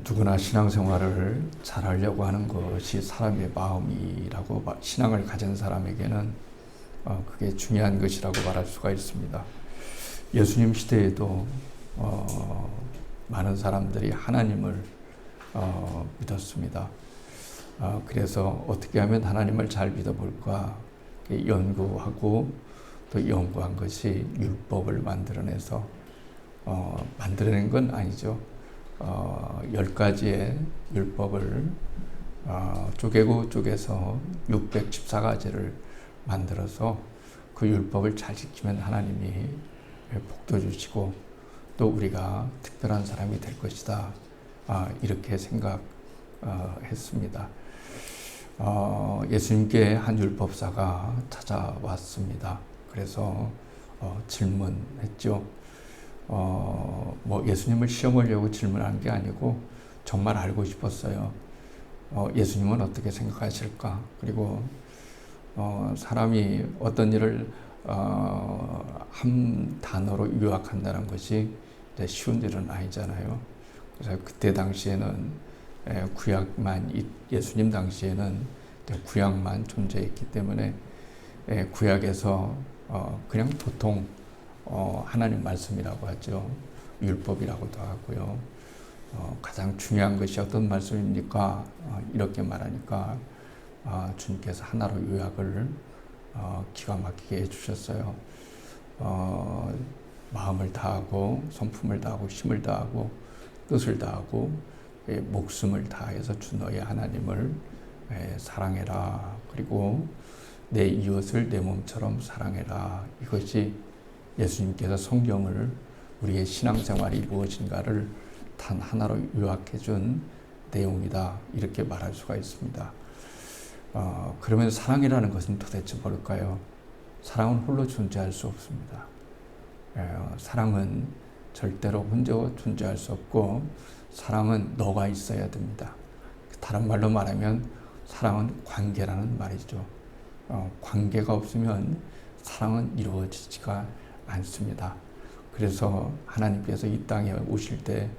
누구나 신앙생활을 잘하려고 하는 것이 사람의 마음이라고 신앙을 가진 사람에게는 그게 중요한 것이라고 말할 수가 있습니다. 예수님 시대에도 많은 사람들이 하나님을 믿었습니다. 그래서 어떻게 하면 하나님을 잘 믿어볼까 연구하고 또 연구한 것이 율법을 만들어내서 만들어낸 건 아니죠. 10가지의 율법을 쪼개고 쪼개서 614가지를 만들어서 그 율법을 잘 지키면 하나님이 복도 주시고 또 우리가 특별한 사람이 될 것이다. 이렇게 생각했습니다. 예수님께 한 율법사가 찾아왔습니다. 그래서 질문했죠. 예수님을 시험하려고 질문한 게 아니고 정말 알고 싶었어요. 예수님은 어떻게 생각하실까? 그리고 사람이 어떤 일을 한 단어로 요약한다는 것이 쉬운 일은 아니잖아요. 그래서 그때 당시에는 예수님 당시에는 구약만 존재했기 때문에 구약에서 그냥 보통 하나님 말씀이라고 하죠. 율법이라고도 하고요. 가장 중요한 것이 어떤 말씀입니까? 이렇게 말하니까 주님께서 하나로 요약을 기가 막히게 해주셨어요. 마음을 다하고 성품을 다하고 힘을 다하고 뜻을 다하고 목숨을 다해서 주 너의 하나님을 사랑해라. 그리고 내 이웃을 내 몸처럼 사랑해라. 이것이 예수님께서 성경을 우리의 신앙생활이 무엇인가를 단 하나로 요약해 준 내용이다. 이렇게 말할 수가 있습니다. 그러면 사랑이라는 것은 도대체 뭘까요? 사랑은 홀로 존재할 수 없습니다. 사랑은 절대로 혼자 존재할 수 없고 사랑은 너가 있어야 됩니다. 다른 말로 말하면 사랑은 관계라는 말이죠. 관계가 없으면 사랑은 이루어지지가 않습니다. 그래서 하나님께서 이 땅에 오실 때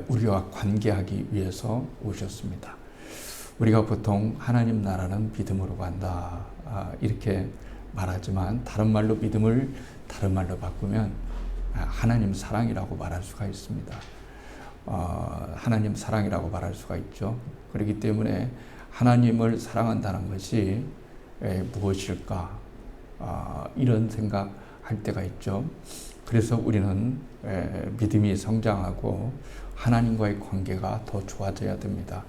우리와 관계하기 위해서 오셨습니다. 우리가 보통 하나님 나라는 믿음으로 간다 이렇게 말하지만 다른 말로 믿음을 다른 말로 바꾸면 하나님 사랑이라고 말할 수가 있습니다. 하나님 사랑이라고 말할 수가 있죠. 그렇기 때문에 하나님을 사랑한다는 것이 무엇일까 이런 생각할 때가 있죠. 그래서 우리는 믿음이 성장하고 하나님과의 관계가 더 좋아져야 됩니다.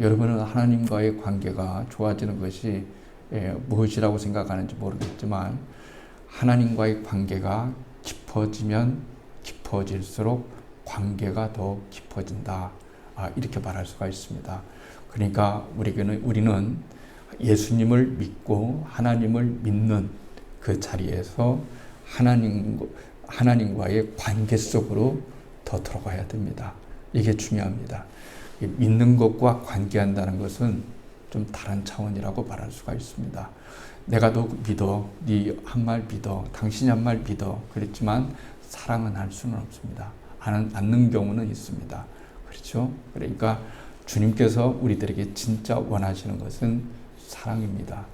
여러분은 하나님과의 관계가 좋아지는 것이 무엇이라고 생각하는지 모르겠지만 하나님과의 관계가 깊어지면 깊어질수록 관계가 더 깊어진다. 이렇게 말할 수가 있습니다. 그러니까 우리는 예수님을 믿고 하나님을 믿는 그 자리에서 하나님과의 관계 속으로 더 들어가야 됩니다. 이게 중요합니다. 믿는 것과 관계한다는 것은 좀 다른 차원이라고 말할 수가 있습니다. 내가 너 믿어, 네 한 말 믿어, 당신이 한 말 믿어. 그랬지만 사랑은 할 수는 없습니다. 않는 경우는 있습니다. 그렇죠? 그러니까 주님께서 우리들에게 진짜 원하시는 것은 사랑입니다.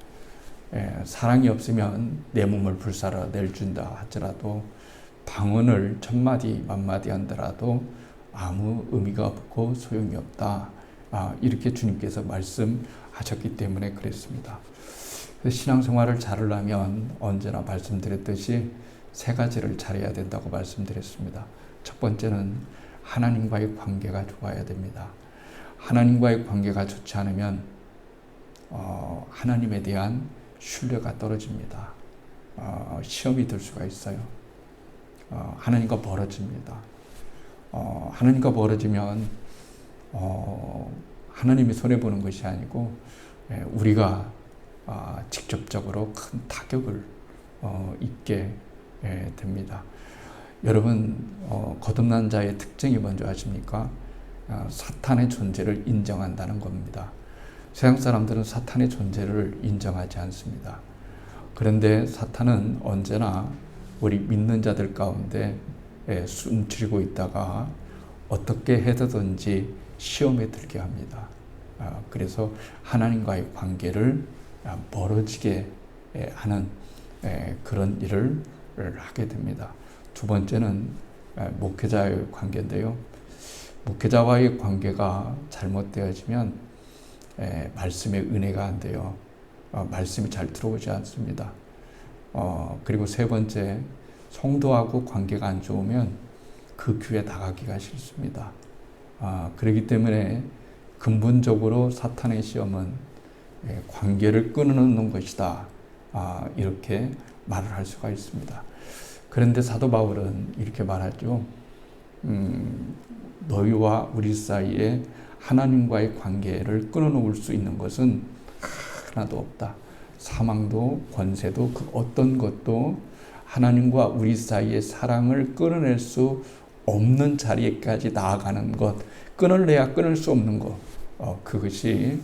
사랑이 없으면 내 몸을 불사라 내준다 하더라도 방언을 1000마디 만마디 한다라도 아무 의미가 없고 소용이 없다. 이렇게 주님께서 말씀하셨기 때문에 그랬습니다. 신앙생활을 잘하려면 언제나 말씀드렸듯이 3가지를 잘해야 된다고 말씀드렸습니다. 첫 번째는 하나님과의 관계가 좋아야 됩니다. 하나님과의 관계가 좋지 않으면 하나님에 대한 신뢰가 떨어집니다. 시험이 들 수가 있어요. 하나님과 멀어집니다. 하나님과 멀어지면 하나님이 손해보는 것이 아니고 우리가 직접적으로 큰 타격을 입게 됩니다. 여러분 거듭난 자의 특징이 뭔지 아십니까? 사탄의 존재를 인정한다는 겁니다. 세상 사람들은 사탄의 존재를 인정하지 않습니다. 그런데 사탄은 언제나 우리 믿는 자들 가운데 숨지고 있다가 어떻게 해서든지 시험에 들게 합니다. 그래서 하나님과의 관계를 멀어지게 하는 그런 일을 하게 됩니다. 두 번째는 목회자의 관계인데요. 목회자와의 관계가 잘못되어지면 말씀의 은혜가 안 돼요. 말씀이 잘 들어오지 않습니다. 그리고 세 번째, 성도하고 관계가 안 좋으면 그 교회 나가기가 싫습니다. 그렇기 때문에 근본적으로 사탄의 시험은 관계를 끊는 것이다. 이렇게 말을 할 수가 있습니다. 그런데 사도 바울은 이렇게 말하죠. 너희와 우리 사이에 하나님과의 관계를 끊어놓을 수 있는 것은 하나도 없다. 사망도 권세도 그 어떤 것도 하나님과 우리 사이의 사랑을 끊어낼 수 없는 자리에까지 나아가는 것, 끊을래야 끊을 수 없는 것, 그것이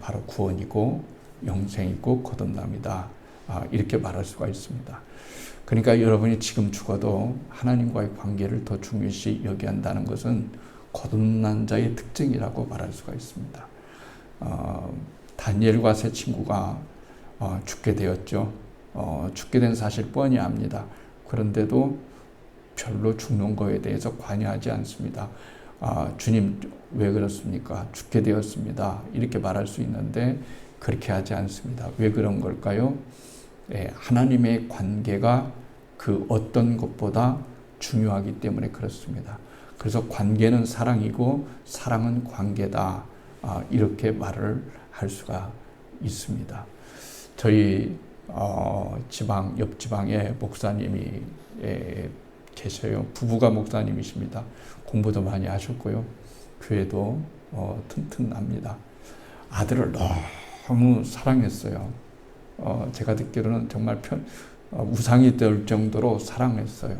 바로 구원이고 영생이고 거듭남이다. 이렇게 말할 수가 있습니다. 그러니까 여러분이 지금 죽어도 하나님과의 관계를 더 중요시 여겨야 한다는 것은 거듭난 자의 특징이라고 말할 수가 있습니다. 다니엘과 세 친구가 죽게 되었죠. 죽게 된 사실 뻔히 압니다. 그런데도 별로 죽는 거에 대해서 관여하지 않습니다. 주님 왜 그렇습니까? 죽게 되었습니다. 이렇게 말할 수 있는데 그렇게 하지 않습니다. 왜 그런 걸까요? 하나님의 관계가 그 어떤 것보다 중요하기 때문에 그렇습니다. 그래서 관계는 사랑이고 사랑은 관계다. 이렇게 말을 할 수가 있습니다. 저희 옆 지방에 목사님이 계셔요. 부부가 목사님이십니다. 공부도 많이 하셨고요. 교회도 튼튼합니다. 아들을 너무 사랑했어요. 제가 듣기로는 정말 우상이 될 정도로 사랑했어요.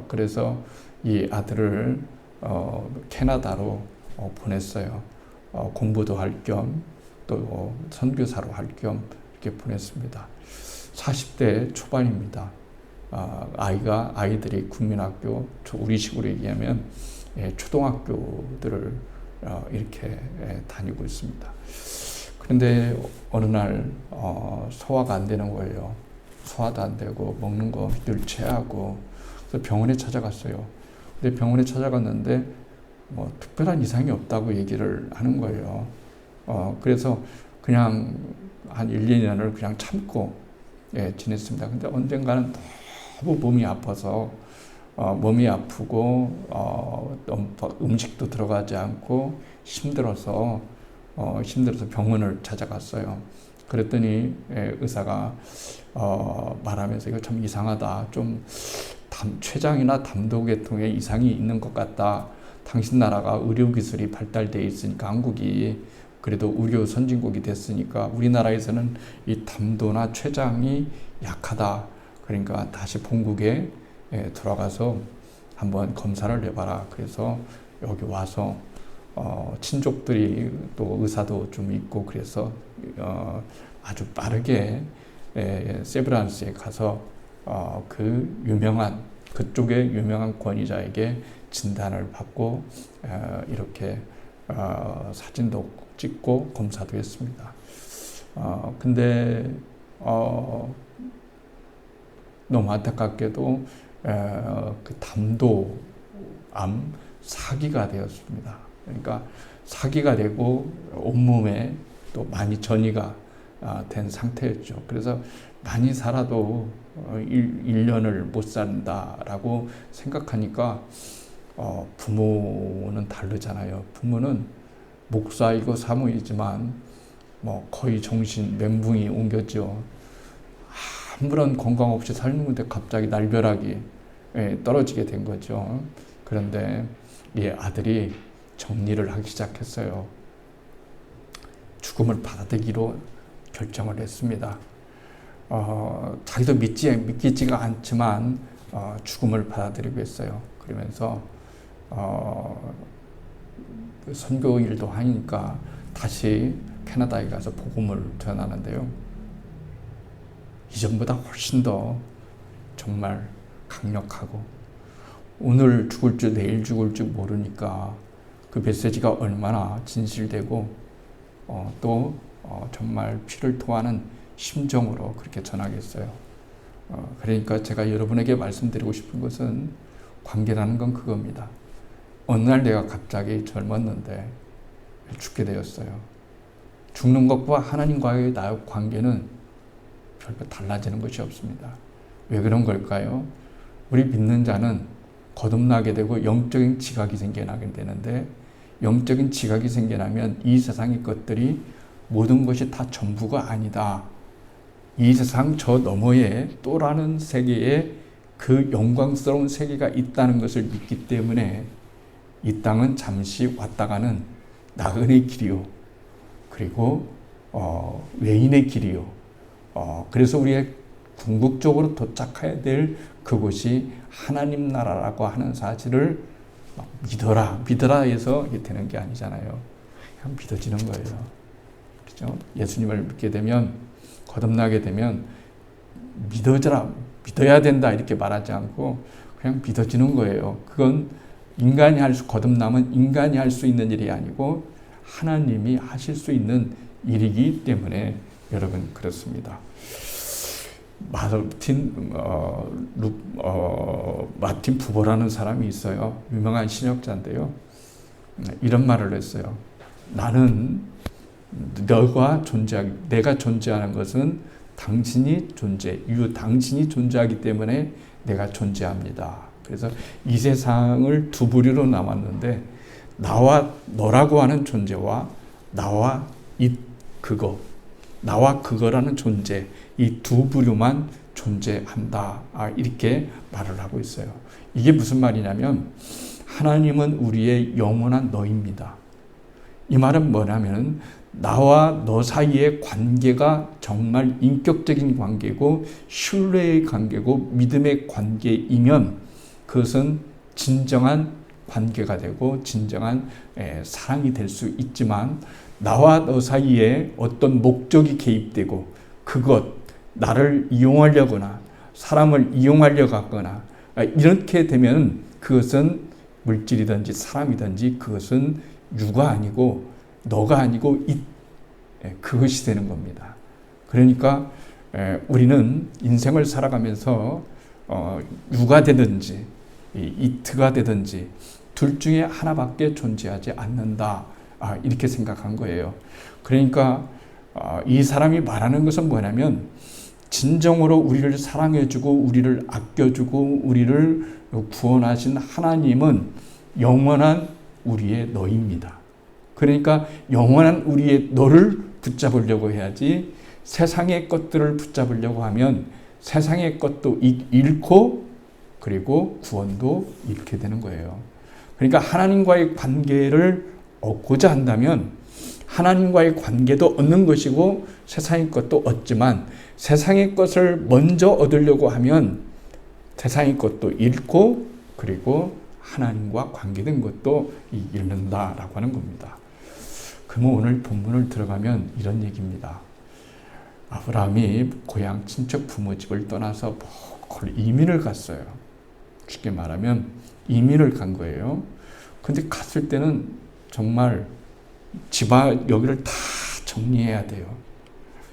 그래서 이 아들을 캐나다로 보냈어요. 공부도 할 겸 또 선교사로 할 겸 이렇게 보냈습니다. 40대 초반입니다. 아이들이 국민학교, 우리식으로 얘기하면 초등학교들을 이렇게 다니고 있습니다. 그런데 어느 날 소화가 안 되는 거예요. 소화도 안 되고 먹는 거 늘 체하고, 그래서 병원에 찾아갔어요. 근데 병원에 찾아갔는데 뭐 특별한 이상이 없다고 얘기를 하는 거예요. 그래서 그냥 한 1, 2년을 그냥 참고 지냈습니다. 근데 언젠가는 너무 몸이 아파서 몸이 아프고 음식도 들어가지 않고 힘들어서 병원을 찾아갔어요. 그랬더니 의사가 말하면서 이거 참 이상하다. 좀 췌장이나 담도계통에 이상이 있는 것 같다. 당신 나라가 의료기술이 발달되어 있으니까, 한국이 그래도 의료 선진국이 됐으니까 우리나라에서는 이 담도나 췌장이 약하다. 그러니까 다시 본국에 들어가서 한번 검사를 해봐라. 그래서 여기 와서 친족들이 또 의사도 좀 있고 그래서 아주 빠르게 세브란스에 가서 그쪽의 유명한 권위자에게 진단을 받고 이렇게 사진도 찍고 검사도 했습니다. 근데 너무 안타깝게도 그 담도암 사기가 되었습니다. 그러니까 사기가 되고 온몸에 또 많이 전이가 된 상태였죠. 그래서 많이 살아도 1년을 못 산다라고 생각하니까 부모는 다르잖아요. 부모는 목사이고 사모이지만 뭐 거의 정신 멘붕이 옮겼죠. 아무런 건강 없이 살는데 갑자기 날벼락이 떨어지게 된 거죠. 그런데 이 아들이 정리를 하기 시작했어요. 죽음을 받아들이기로 결정을 했습니다. 자기도 믿기지가 않지만 죽음을 받아들이고 했어요. 그러면서 선교 일도 하니까 다시 캐나다에 가서 복음을 전하는데요. 이전보다 훨씬 더 정말 강력하고 오늘 죽을 줄 내일 죽을 줄 모르니까 그 메시지가 얼마나 진실되고 정말 피를 토하는 심정으로 그렇게 전하겠어요. 그러니까 제가 여러분에게 말씀드리고 싶은 것은 관계라는 건 그겁니다. 어느 날 내가 갑자기 젊었는데 죽게 되었어요. 죽는 것과 하나님과의 나의 관계는 별로 달라지는 것이 없습니다. 왜 그런 걸까요? 우리 믿는 자는 거듭나게 되고 영적인 지각이 생겨나게 되는데, 영적인 지각이 생겨나면 이 세상의 것들이 모든 것이 다 전부가 아니다. 이 세상 저 너머에 또라는 세계에 그 영광스러운 세계가 있다는 것을 믿기 때문에 이 땅은 잠시 왔다가는 나그네 길이요, 그리고 외인의 길이요, 그래서 우리의 궁극적으로 도착해야 될 그곳이 하나님 나라라고 하는 사실을 믿어라 해서 이게 되는 게 아니잖아요. 그냥 믿어지는 거예요. 그렇죠? 예수님을 믿게 되면, 거듭나게 되면 믿어야 된다 이렇게 말하지 않고 그냥 믿어지는 거예요. 그건 거듭남은 인간이 할 수 있는 일이 아니고 하나님이 하실 수 있는 일이기 때문에 여러분 그렇습니다. 마틴 부버라는 사람이 있어요. 유명한 신학자인데요. 이런 말을 했어요. 나는 내가 존재하는 것은 당신이 존재하기 때문에 내가 존재합니다. 그래서 이 세상을 두 부류로 나눴는데, 나와 너라고 하는 존재와 나와 그거라는 존재, 이 두 부류만 존재한다. 이렇게 말을 하고 있어요. 이게 무슨 말이냐면, 하나님은 우리의 영원한 너입니다. 이 말은 뭐냐면, 나와 너 사이의 관계가 정말 인격적인 관계고 신뢰의 관계고 믿음의 관계이면 그것은 진정한 관계가 되고 진정한 사랑이 될 수 있지만, 나와 너 사이에 어떤 목적이 개입되고 나를 이용하려거나 사람을 이용하려고 하거나 이렇게 되면 그것은 물질이든지 사람이든지 그것은 유가 아니고 너가 아니고 그것이 되는 겁니다. 그러니까 우리는 인생을 살아가면서 유가 되든지 이트가 되든지 둘 중에 하나밖에 존재하지 않는다. 이렇게 생각한 거예요. 그러니까 이 사람이 말하는 것은 뭐냐면, 진정으로 우리를 사랑해주고 우리를 아껴주고 우리를 구원하신 하나님은 영원한 우리의 너입니다. 그러니까 영원한 우리의 너를 붙잡으려고 해야지, 세상의 것들을 붙잡으려고 하면 세상의 것도 잃고 그리고 구원도 잃게 되는 거예요. 그러니까 하나님과의 관계를 얻고자 한다면 하나님과의 관계도 얻는 것이고 세상의 것도 얻지만, 세상의 것을 먼저 얻으려고 하면 세상의 것도 잃고 그리고 하나님과 관계된 것도 잃는다라고 하는 겁니다. 그러면 오늘 본문을 들어가면 이런 얘기입니다. 아브라함이 고향 친척 부모집을 떠나서 이민을 갔어요. 쉽게 말하면 이민을 간 거예요. 근데 갔을 때는 정말 여기를 다 정리해야 돼요.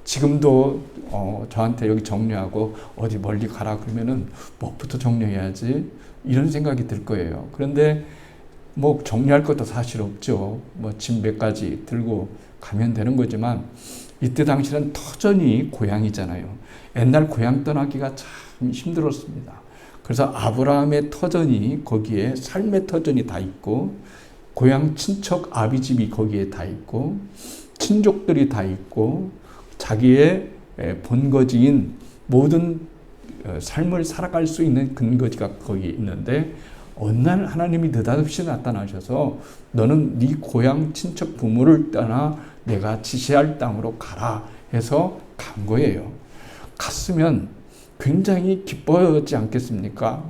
지금도 저한테 여기 정리하고 어디 멀리 가라 그러면은 뭐부터 정리해야지 이런 생각이 들 거예요. 그런데 뭐 정리할 것도 사실 없죠. 뭐 짐 몇 가지 들고 가면 되는 거지만, 이때 당시는 터전이 고향이잖아요. 옛날 고향 떠나기가 참 힘들었습니다. 그래서 아브라함의 터전이 거기에 삶의 터전이 다 있고, 고향 친척 아비집이 거기에 다 있고, 친족들이 다 있고, 자기의 본거지인 모든 삶을 살아갈 수 있는 근거지가 거기에 있는데, 어느 날 하나님이 느닷없이 나타나셔서 너는 네 고향 친척 부모를 떠나 내가 지시할 땅으로 가라 해서 간 거예요. 갔으면 굉장히 기뻐하지 않겠습니까?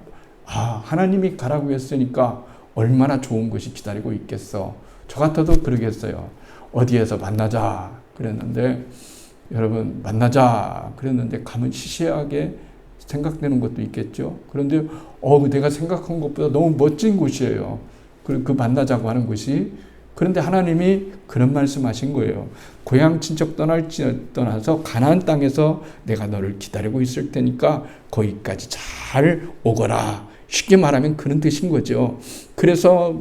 하나님이 가라고 했으니까 얼마나 좋은 것이 기다리고 있겠어. 저 같아도 그러겠어요. 어디에서 만나자 그랬는데, 여러분 만나자 그랬는데 가면 시시하게 생각되는 것도 있겠죠. 그런데 내가 생각한 것보다 너무 멋진 곳이에요. 그 만나자고 하는 곳이. 그런데 하나님이 그런 말씀하신 거예요. 고향 친척 떠나서 가나안 땅에서 내가 너를 기다리고 있을 테니까 거기까지 잘 오거라. 쉽게 말하면 그런 뜻인 거죠. 그래서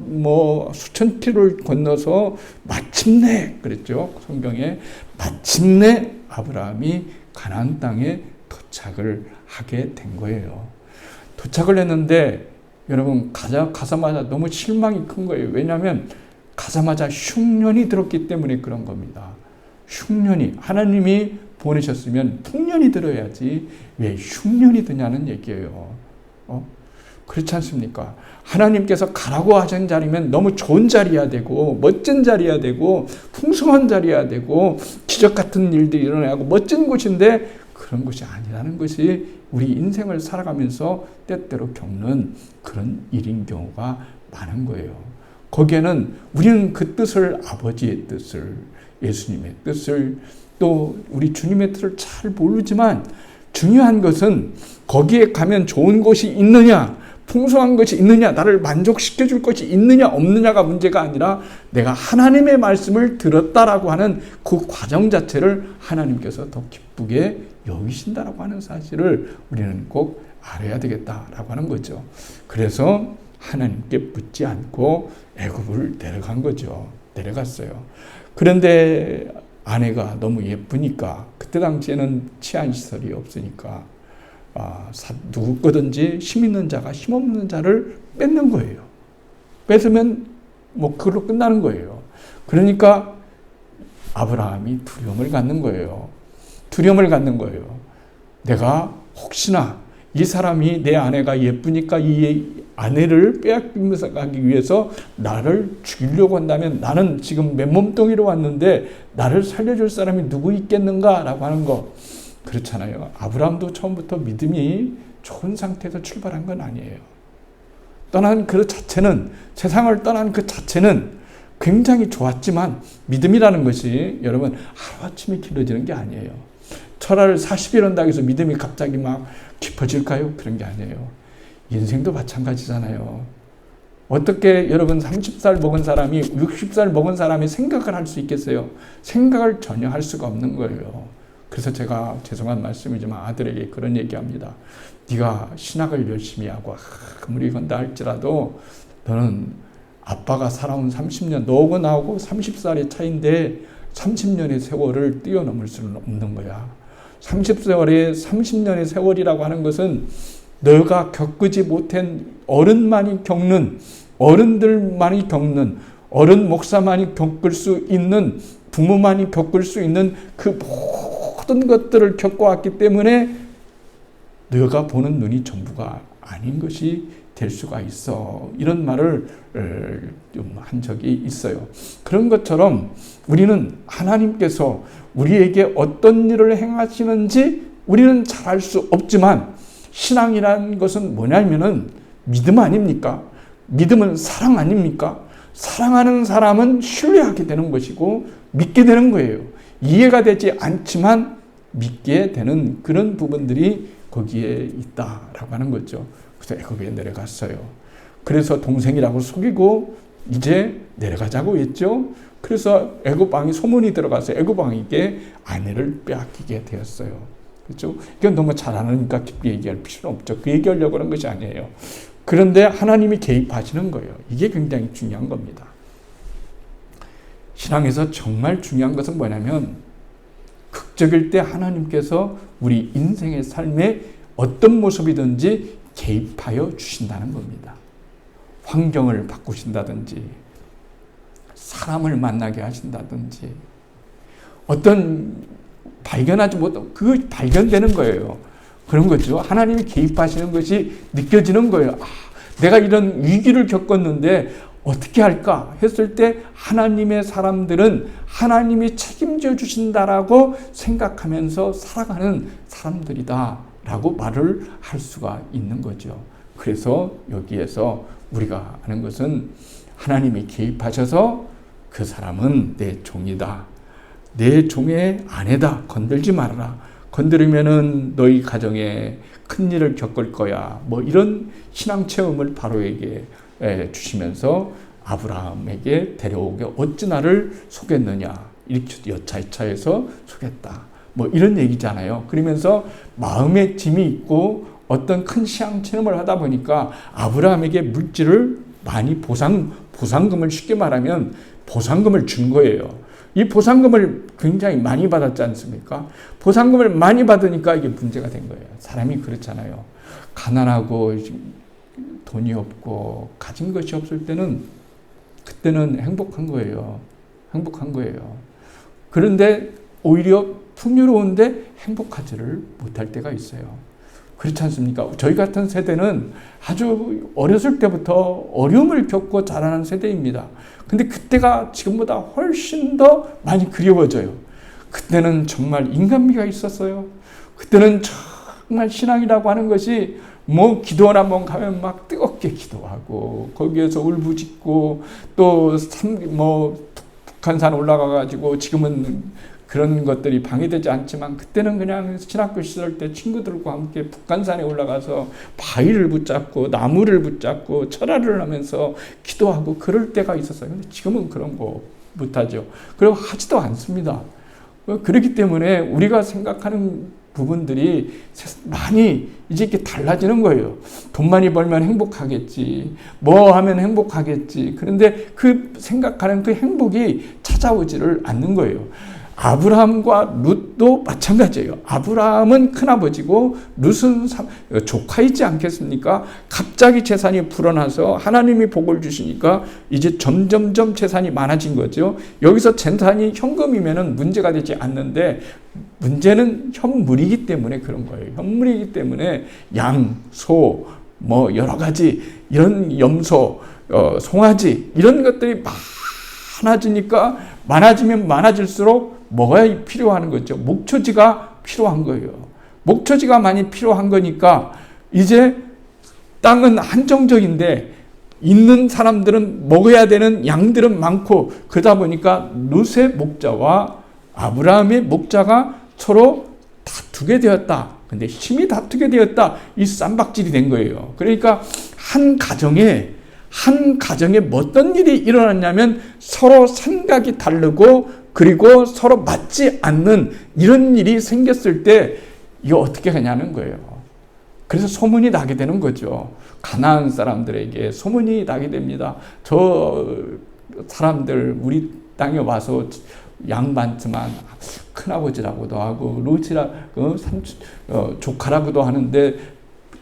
수천 킬로를 건너서 마침내 그랬죠. 성경에 마침내 아브라함이 가나안 땅에 도착을 하게 된 거예요. 도착을 했는데 여러분 가자마자 너무 실망이 큰 거예요. 왜냐하면 가자마자 흉년이 들었기 때문에 그런 겁니다. 흉년이 하나님이 보내셨으면 풍년이 들어야지 왜 흉년이 드냐는 얘기예요. 그렇지 않습니까? 하나님께서 가라고 하신 자리면 너무 좋은 자리여야 되고 멋진 자리여야 되고 풍성한 자리여야 되고 기적 같은 일들이 일어나고 멋진 곳인데 그런 것이 아니라는 것이 우리 인생을 살아가면서 때때로 겪는 그런 일인 경우가 많은 거예요. 거기에는 우리는 그 뜻을 아버지의 뜻을 예수님의 뜻을 또 우리 주님의 뜻을 잘 모르지만 중요한 것은 거기에 가면 좋은 것이 있느냐 풍성한 것이 있느냐 나를 만족시켜 줄 것이 있느냐 없느냐가 문제가 아니라 내가 하나님의 말씀을 들었다라고 하는 그 과정 자체를 하나님께서 더 기쁘게 여기신다라고 하는 사실을 우리는 꼭 알아야 되겠다라고 하는 거죠. 그래서 하나님께 묻지 않고 애굽을 내려간 거죠. 내려갔어요. 그런데 아내가 너무 예쁘니까 그때 당시에는 치안시설이 없으니까 누구 거든지 힘 있는 자가 힘 없는 자를 뺏는 거예요. 뺏으면 그걸로 끝나는 거예요. 그러니까 아브라함이 두려움을 갖는 거예요. 두려움을 갖는 거예요. 내가 혹시나 이 사람이 내 아내가 예쁘니까 이 아내를 빼앗기면서 가기 위해서 나를 죽이려고 한다면 나는 지금 맨몸뚱이로 왔는데 나를 살려줄 사람이 누구 있겠는가라고 하는 거. 그렇잖아요. 아브라함도 처음부터 믿음이 좋은 상태에서 출발한 건 아니에요. 떠난 그 자체는 세상을 떠난 그 자체는 굉장히 좋았지만 믿음이라는 것이 여러분 하루아침에 길러지는 게 아니에요. 철학을 40일 한다고 해서 믿음이 갑자기 막 깊어질까요? 그런 게 아니에요. 인생도 마찬가지잖아요. 어떻게 여러분 30살 먹은 사람이 60살 먹은 사람이 생각을 할 수 있겠어요? 생각을 전혀 할 수가 없는 거예요. 그래서 제가 죄송한 말씀이지만 아들에게 그런 얘기합니다. 네가 신학을 열심히 하고 아무리 건다 할지라도 너는 아빠가 살아온 30년, 너하고 나하고 30살의 차이인데 30년의 세월을 뛰어넘을 수는 없는 거야. 30년의 세월이라고 하는 것은 너가 겪지 못한 어른만이 겪는, 어른들만이 겪는, 어른 목사만이 겪을 수 있는, 부모만이 겪을 수 있는 그 모든 것들을 겪어왔기 때문에 너가 보는 눈이 전부가 아닌 것이 될 수가 있어. 이런 말을 좀 한 적이 있어요. 그런 것처럼 우리는 하나님께서 우리에게 어떤 일을 행하시는지 우리는 잘 알 수 없지만 신앙이라는 것은 뭐냐면은 믿음 아닙니까? 믿음은 사랑 아닙니까? 사랑하는 사람은 신뢰하게 되는 것이고 믿게 되는 거예요. 이해가 되지 않지만 믿게 되는 그런 부분들이 거기에 있다라고 하는 거죠. 그래서 애굽에 내려갔어요. 그래서 동생이라고 속이고 이제 내려가자고 했죠. 그래서 애굽 왕이 소문이 들어가서 애굽 왕에게 아내를 빼앗기게 되었어요. 그렇죠? 이건 너무 잘 아니까 깊게 얘기할 필요는 없죠. 그 얘기하려고 하는 것이 아니에요. 그런데 하나님이 개입하시는 거예요. 이게 굉장히 중요한 겁니다. 신앙에서 정말 중요한 것은 뭐냐면 극적일 때 하나님께서 우리 인생의 삶에 어떤 모습이든지 개입하여 주신다는 겁니다. 환경을 바꾸신다든지 사람을 만나게 하신다든지 어떤 발견하지 못한 그 발견되는 거예요. 그런 거죠. 하나님이 개입하시는 것이 느껴지는 거예요. 내가 이런 위기를 겪었는데 어떻게 할까 했을 때 하나님의 사람들은 하나님이 책임져 주신다라고 생각하면서 살아가는 사람들이다라고 말을 할 수가 있는 거죠. 그래서 여기에서 우리가 하는 것은 하나님이 개입하셔서 그 사람은 내 종이다. 내 종의 아내다. 건들지 말아라. 건드리면은 너희 가정에 큰 일을 겪을 거야. 뭐 이런 신앙 체험을 바로에게 주시면서 아브라함에게 데려오게 어찌 나를 속였느냐. 이렇게 여차여차해서 속였다. 뭐 이런 얘기잖아요. 그러면서 마음에 짐이 있고 어떤 큰 신앙 체험을 하다 보니까 아브라함에게 물질을 많이 보상금을 쉽게 말하면 보상금을 준 거예요. 이 보상금을 굉장히 많이 받았지 않습니까? 보상금을 많이 받으니까 이게 문제가 된 거예요. 사람이 그렇잖아요. 가난하고 돈이 없고 가진 것이 없을 때는 그때는 행복한 거예요. 행복한 거예요. 그런데 오히려 풍요로운데 행복하지를 못할 때가 있어요. 그렇지 않습니까? 저희 같은 세대는 아주 어렸을 때부터 어려움을 겪고 자라는 세대입니다. 근데 그때가 지금보다 훨씬 더 많이 그리워져요. 그때는 정말 인간미가 있었어요. 그때는 정말 신앙이라고 하는 것이 뭐 기도원 한번 가면 막 뜨겁게 기도하고 거기에서 울부짖고 또 북한산 올라가가지고 지금은 그런 것들이 방해되지 않지만 그때는 그냥 신학교 시절 때 친구들과 함께 북한산에 올라가서 바위를 붙잡고 나무를 붙잡고 철야를 하면서 기도하고 그럴 때가 있었어요. 근데 지금은 그런 거 못하죠. 그리고 하지도 않습니다. 그렇기 때문에 우리가 생각하는 부분들이 많이 이제 이렇게 달라지는 거예요. 돈 많이 벌면 행복하겠지. 뭐 하면 행복하겠지. 그런데 그 생각하는 그 행복이 찾아오지를 않는 거예요. 아브라함과 룻도 마찬가지예요. 아브라함은 큰아버지고 룻은 조카이지 않겠습니까? 갑자기 재산이 불어나서 하나님이 복을 주시니까 이제 점점점 재산이 많아진 거죠. 여기서 재산이 현금이면 문제가 되지 않는데 문제는 현물이기 때문에 그런 거예요. 현물이기 때문에 양, 소, 뭐 여러 가지 이런 염소, 송아지 이런 것들이 많아지니까 많아지면 많아질수록 뭐가 필요한 거죠? 목초지가 필요한 거예요. 목초지가 많이 필요한 거니까 이제 땅은 한정적인데 있는 사람들은 먹어야 되는 양들은 많고 그러다 보니까 룻의 목자와 아브라함의 목자가 서로 다투게 되었다. 근데 힘이 다투게 되었다. 이 쌈박질이 된 거예요. 그러니까 한 가정에 어떤 일이 일어났냐면 서로 생각이 다르고 그리고 서로 맞지 않는 이런 일이 생겼을 때 이거 어떻게 하냐는 거예요. 그래서 소문이 나게 되는 거죠. 가나안 사람들에게 소문이 나게 됩니다. 저 사람들 우리 땅에 와서 양 많지만 큰아버지라고도 하고 조카라고도 하는데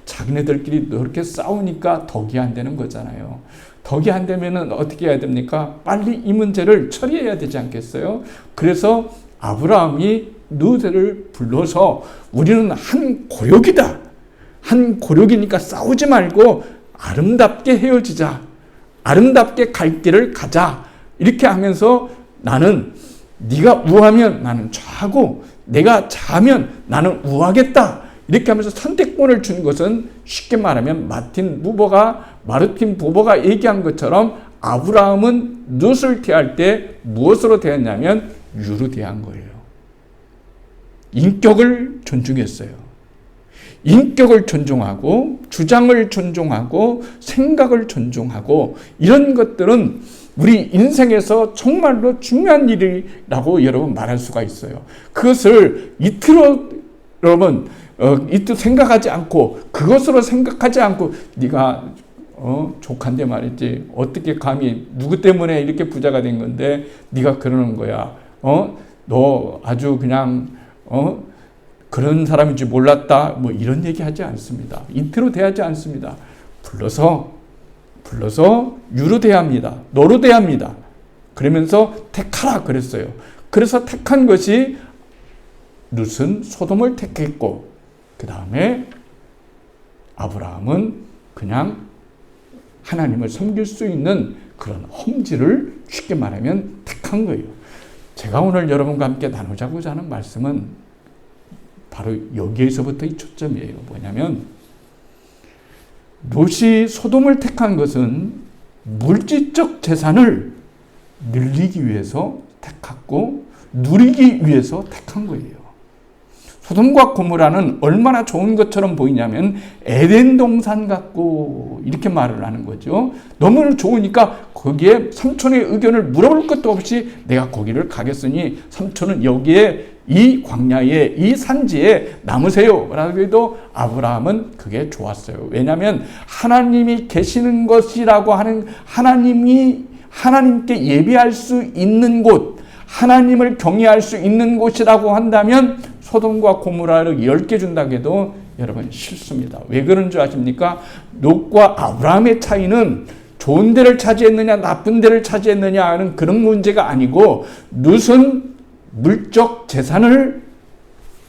자기네들끼리 그렇게 싸우니까 덕이 안 되는 거잖아요. 덕이 안 되면은 어떻게 해야 됩니까? 빨리 이 문제를 처리해야 되지 않겠어요? 그래서 아브라함이 룻을 불러서 우리는 한 고력이다. 한 고력이니까 싸우지 말고 아름답게 헤어지자. 아름답게 갈 길을 가자. 이렇게 하면서 나는 네가 우하면 나는 좌하고 내가 좌하면 나는 우하겠다. 이렇게 하면서 선택권을 준 것은 쉽게 말하면 마르틴 부버가 얘기한 것처럼 아브라함은 룻을 대할 때 무엇으로 대했냐면 유로 대한 거예요. 인격을 존중했어요. 인격을 존중하고 주장을 존중하고 생각을 존중하고 이런 것들은 우리 인생에서 정말로 중요한 일이라고 여러분 말할 수가 있어요. 그것을 여러분 이때 생각하지 않고 그것으로 생각하지 않고 네가 조카인데 말이지 어떻게 감히 누구 때문에 이렇게 부자가 된 건데 네가 그러는 거야. 너 아주 그냥 그런 사람인 줄 몰랐다. 뭐 이런 얘기 하지 않습니다. 인트로 대하지 않습니다. 불러서 유로 대합니다. 너로 대합니다. 그러면서 택하라 그랬어요. 그래서 택한 것이 룻은 소돔을 택했고 그 다음에 아브라함은 그냥 하나님을 섬길 수 있는 그런 험지를 쉽게 말하면 택한 거예요. 제가 오늘 여러분과 함께 나누자고자 하는 말씀은 바로 여기에서부터 이 초점이에요. 뭐냐면 롯이 소돔을 택한 것은 물질적 재산을 늘리기 위해서 택했고 누리기 위해서 택한 거예요. 소돔과 고모라는 얼마나 좋은 것처럼 보이냐면 에덴 동산 같고 이렇게 말을 하는 거죠. 너무 좋으니까 거기에 삼촌의 의견을 물어볼 것도 없이 내가 거기를 가겠으니 삼촌은 여기에 이 광야에 이 산지에 남으세요 라고 해도 아브라함은 그게 좋았어요. 왜냐하면 하나님이 계시는 것이라고 하는 하나님께 예배할 수 있는 곳, 하나님을 경외할 수 있는 곳이라고 한다면 소돔과 고모라를 10개 준다고 해도 여러분 싫습니다. 왜 그런 줄 아십니까? 롯과 아브라함의 차이는 좋은 데를 차지했느냐 나쁜 데를 차지했느냐 하는 그런 문제가 아니고 롯은 물적 재산을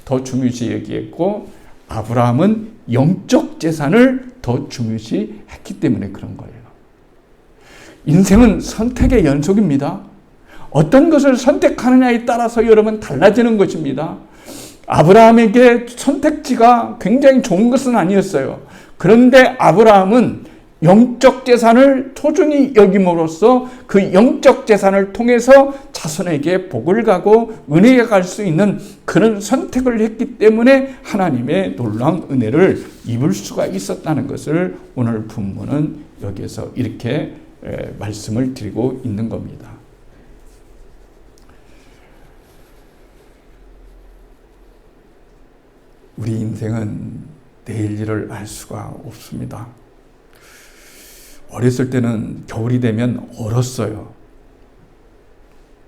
더 중요시 여기했고 아브라함은 영적 재산을 더 중요시 했기 때문에 그런 거예요. 인생은 선택의 연속입니다. 어떤 것을 선택하느냐에 따라서 여러분 달라지는 것입니다. 아브라함에게 선택지가 굉장히 좋은 것은 아니었어요. 그런데 아브라함은 영적 재산을 소중히 여김으로써 그 영적 재산을 통해서 자손에게 복을 가고 은혜가 갈 수 있는 그런 선택을 했기 때문에 하나님의 놀라운 은혜를 입을 수가 있었다는 것을 오늘 본문은 여기에서 이렇게 말씀을 드리고 있는 겁니다. 우리 인생은 내일 일을 알 수가 없습니다. 어렸을 때는 겨울이 되면 얼었어요.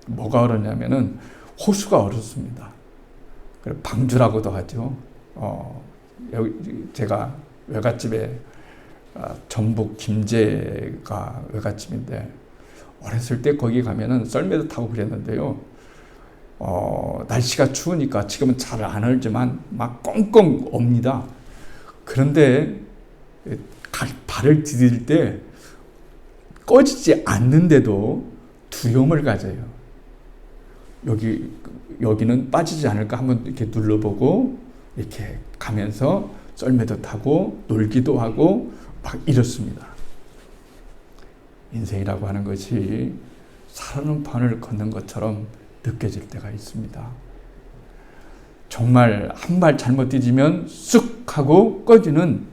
뭐가 얼었냐면은 호수가 얼었습니다. 방주라고도 하죠. 여기 제가 외갓집에 전북 김제가 외갓집인데 어렸을 때 거기 가면은 썰매도 타고 그랬는데요. 날씨가 추우니까 지금은 잘 안 얼지만 막 꽁꽁 옵니다. 그런데 발을 디딜 때 꺼지지 않는데도 두려움을 가져요. 여기는 빠지지 않을까 한번 이렇게 눌러보고 이렇게 가면서 썰매도 타고 놀기도 하고 막 이렇습니다. 인생이라고 하는 것이 살얼음판을 걷는 것처럼 느껴질 때가 있습니다. 정말 한 발 잘못 뒤지면 쑥 하고 꺼지는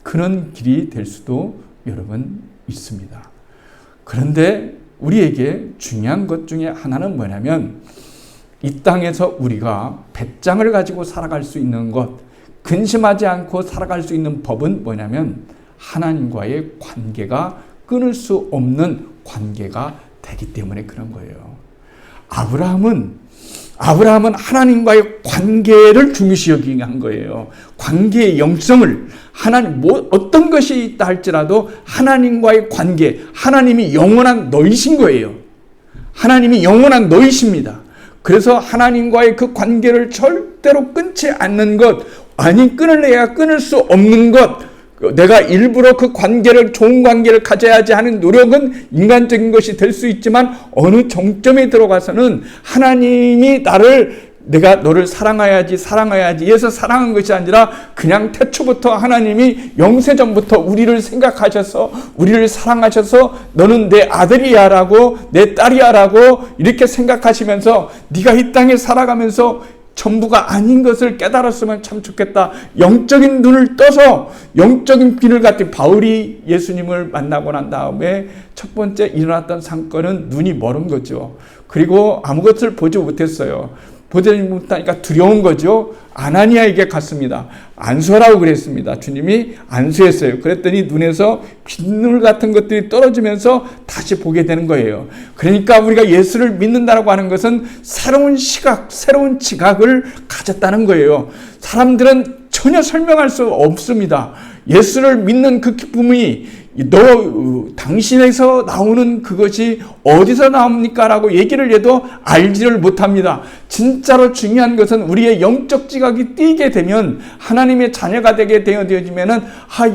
그런 길이 될 수도 여러분 있습니다. 그런데 우리에게 중요한 것 중에 하나는 뭐냐면 이 땅에서 우리가 배짱을 가지고 살아갈 수 있는 것, 근심하지 않고 살아갈 수 있는 법은 뭐냐면 하나님과의 관계가 끊을 수 없는 관계가 되기 때문에 그런 거예요. 아브라함은 하나님과의 관계를 중요시 여기게 한 거예요. 관계의 영성을 어떤 것이 있다 할지라도 하나님과의 관계, 하나님이 영원한 너희신 거예요. 하나님이 영원한 너희십니다. 그래서 하나님과의 그 관계를 절대로 끊지 않는 것, 아니 끊을래야 끊을 수 없는 것, 내가 일부러 그 관계를 좋은 관계를 가져야지 하는 노력은 인간적인 것이 될 수 있지만 어느 정점에 들어가서는 하나님이 내가 너를 사랑해야지 해서 사랑한 것이 아니라 그냥 태초부터 하나님이 영세전부터 우리를 생각하셔서 우리를 사랑하셔서 너는 내 아들이야 라고 내 딸이야 라고 이렇게 생각하시면서 네가 이 땅에 살아가면서 전부가 아닌 것을 깨달았으면 참 좋겠다. 영적인 눈을 떠서 영적인 빛을 갖춘 바울이 예수님을 만나고 난 다음에 첫 번째 일어났던 사건은 눈이 멀은 거죠. 그리고 아무것을 보지 못했어요. 보지 못하니까 두려운 거죠. 아나니아에게 갔습니다. 안수하라고 그랬습니다. 주님이 안수했어요. 그랬더니 눈에서 빗물 같은 것들이 떨어지면서 다시 보게 되는 거예요. 그러니까 우리가 예수를 믿는다고 하는 것은 새로운 시각, 새로운 지각을 가졌다는 거예요. 사람들은 전혀 설명할 수 없습니다. 예수를 믿는 그 기쁨이 당신에서 나오는 그것이 어디서 나옵니까? 라고 얘기를 해도 알지를 못합니다. 진짜로 중요한 것은 우리의 영적 지각이 띄게 되면 하나님의 자녀가 되게 되어지면은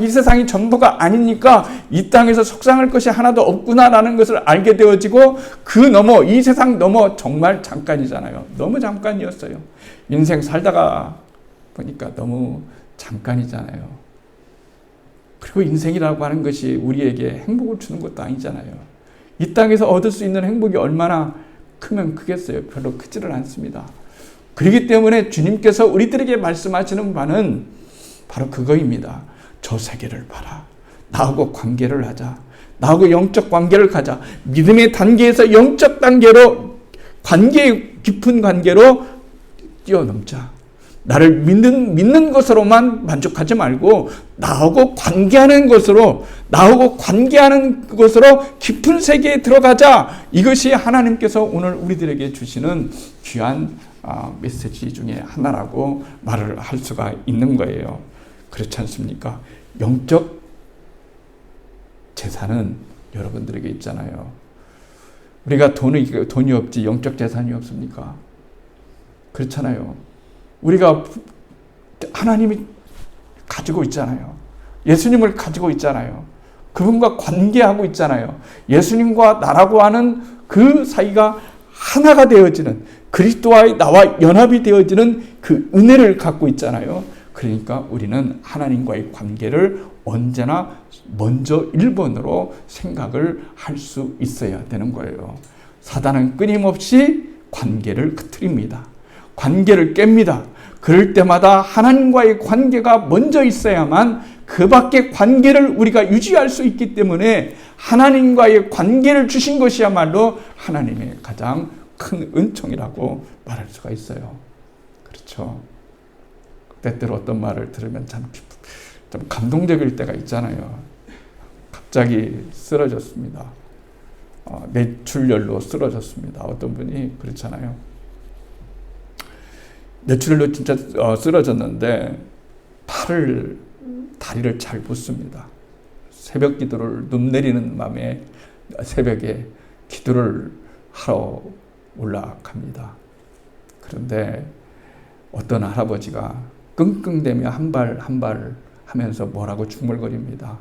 이 세상이 전부가 아니니까 이 땅에서 속상할 것이 하나도 없구나라는 것을 알게 되어지고 이 세상 넘어 정말 잠깐이잖아요. 너무 잠깐이었어요. 인생 살다가 보니까 너무 잠깐이잖아요. 그리고 인생이라고 하는 것이 우리에게 행복을 주는 것도 아니잖아요. 이 땅에서 얻을 수 있는 행복이 얼마나 크면 크겠어요. 별로 크지를 않습니다. 그렇기 때문에 주님께서 우리들에게 말씀하시는 바는 바로 그거입니다. 저 세계를 봐라. 나하고 관계를 하자. 나하고 영적 관계를 가자. 믿음의 단계에서 영적 단계로 깊은 관계로 뛰어넘자. 나를 믿는 것으로만 만족하지 말고 나하고 관계하는 것으로 깊은 세계에 들어가자. 이것이 하나님께서 오늘 우리들에게 주시는 귀한 메시지 중에 하나라고 말을 할 수가 있는 거예요. 그렇지 않습니까? 영적 재산은 여러분들에게 있잖아요. 우리가 돈이 없지 영적 재산이 없습니까? 그렇잖아요. 우리가 하나님이 가지고 있잖아요. 예수님을 가지고 있잖아요. 그분과 관계하고 있잖아요. 예수님과 나라고 하는 그 사이가 하나가 되어지는, 그리스도와의 나와 연합이 되어지는 그 은혜를 갖고 있잖아요. 그러니까 우리는 하나님과의 관계를 언제나 먼저 1번으로 생각을 할 수 있어야 되는 거예요. 사단은 끊임없이 관계를 흐트립니다. 관계를 깹니다. 그럴 때마다 하나님과의 관계가 먼저 있어야만 그 밖의 관계를 우리가 유지할 수 있기 때문에 하나님과의 관계를 주신 것이야말로 하나님의 가장 큰 은총이라고 말할 수가 있어요. 그렇죠. 때때로 어떤 말을 들으면 좀 감동적일 때가 있잖아요. 갑자기 쓰러졌습니다. 뇌출혈로 쓰러졌습니다. 어떤 분이 그렇잖아요. 뇌출혈로 진짜 쓰러졌는데 다리를 잘 못 씁니다. 새벽 기도를 눈 내리는 밤에 새벽에 기도를 하러 올라갑니다. 그런데 어떤 할아버지가 끙끙대며 한 발 한 발 하면서 뭐라고 중얼거립니다.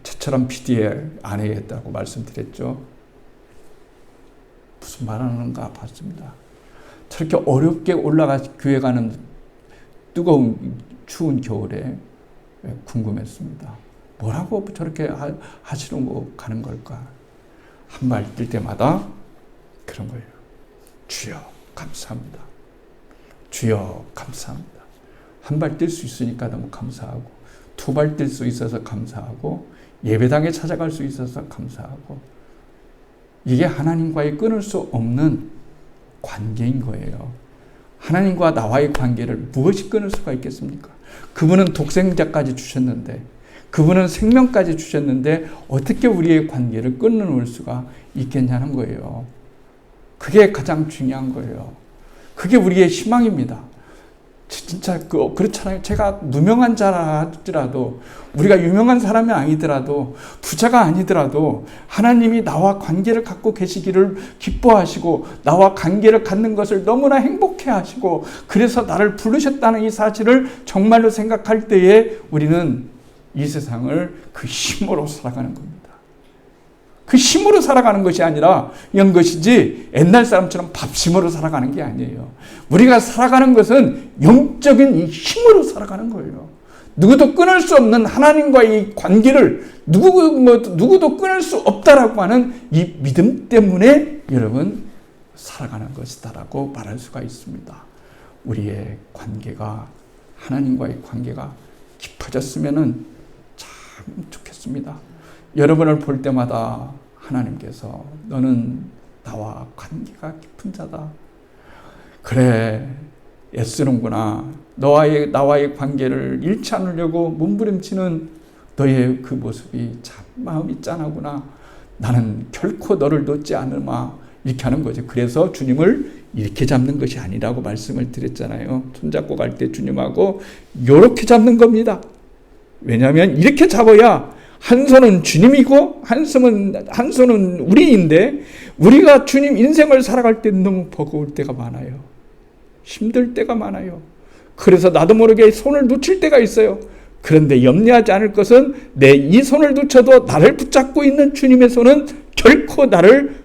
저처럼 PD의 아내였다고 말씀드렸죠. 무슨 말하는가 봤습니다. 저렇게 어렵게 교회 가는 뜨거운 추운 겨울에 궁금했습니다. 뭐라고 저렇게 하시려고 가는 걸까? 한 발 뛸 때마다 그런 거예요. 주여 감사합니다. 주여 감사합니다. 한 발 뛸 수 있으니까 너무 감사하고, 두 발 뛸 수 있어서 감사하고, 예배당에 찾아갈 수 있어서 감사하고, 이게 하나님과의 끊을 수 없는 관계인 거예요. 하나님과 나와의 관계를 무엇이 끊을 수가 있겠습니까? 그분은 독생자까지 주셨는데, 그분은 생명까지 주셨는데 어떻게 우리의 관계를 끊어놓을 수가 있겠냐는 거예요. 그게 가장 중요한 거예요. 그게 우리의 희망입니다. 진짜 그렇잖아요. 제가 무명한 자라 할지라도, 우리가 유명한 사람이 아니더라도, 부자가 아니더라도 하나님이 나와 관계를 갖고 계시기를 기뻐하시고 나와 관계를 갖는 것을 너무나 행복해 하시고, 그래서 나를 부르셨다는 이 사실을 정말로 생각할 때에 우리는 이 세상을 그 힘으로 살아가는 겁니다. 그 힘으로 살아가는 것이 아니라 이런 것이지 옛날 사람처럼 밥심으로 살아가는 게 아니에요. 우리가 살아가는 것은 영적인 이 힘으로 살아가는 거예요. 누구도 끊을 수 없는 하나님과의 관계를 누구도 끊을 수 없다라고 하는 이 믿음 때문에 여러분 살아가는 것이다라고 말할 수가 있습니다. 우리의 관계가, 하나님과의 관계가 깊어졌으면 참 좋겠습니다. 여러분을 볼 때마다 하나님께서 너는 나와 관계가 깊은 자다. 그래, 애쓰는구나. 나와의 관계를 잃지 않으려고 몸부림치는 너의 그 모습이 참 마음이 짠하구나. 나는 결코 너를 놓지 않으마. 이렇게 하는 거죠. 그래서 주님을 이렇게 잡는 것이 아니라고 말씀을 드렸잖아요. 손잡고 갈 때 주님하고 이렇게 잡는 겁니다. 왜냐하면 이렇게 잡아야 한 손은 주님이고 한 손은 우리인데, 우리가 주님 인생을 살아갈 때 너무 버거울 때가 많아요. 힘들 때가 많아요. 그래서 나도 모르게 손을 놓칠 때가 있어요. 그런데 염려하지 않을 것은 내 이 손을 놓쳐도 나를 붙잡고 있는 주님의 손은 결코 나를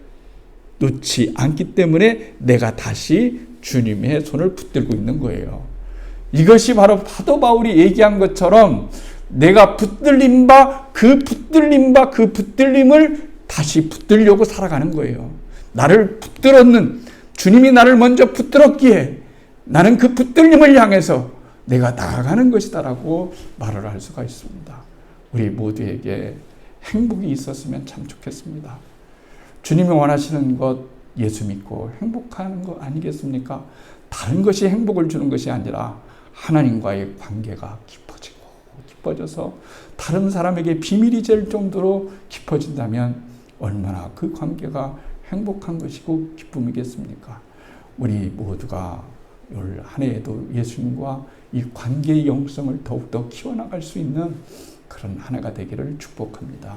놓지 않기 때문에 내가 다시 주님의 손을 붙들고 있는 거예요. 이것이 바로 사도 바울이 얘기한 것처럼 내가 붙들린 바 그 붙들림을 다시 붙들려고 살아가는 거예요. 나를 붙들었는, 주님이 나를 먼저 붙들었기에 나는 그 붙들림을 향해서 내가 나아가는 것이다라고 말을 할 수가 있습니다. 우리 모두에게 행복이 있었으면 참 좋겠습니다. 주님이 원하시는 것 예수 믿고 행복하는 거 아니겠습니까? 다른 것이 행복을 주는 것이 아니라 하나님과의 관계가 깊어지고 깊어져서 다른 사람에게 비밀이 될 정도로 깊어진다면 얼마나 그 관계가 행복한 것이고 기쁨이겠습니까? 우리 모두가 올 한 해에도 예수님과 이 관계의 영성을 더욱더 키워나갈 수 있는 그런 한 해가 되기를 축복합니다.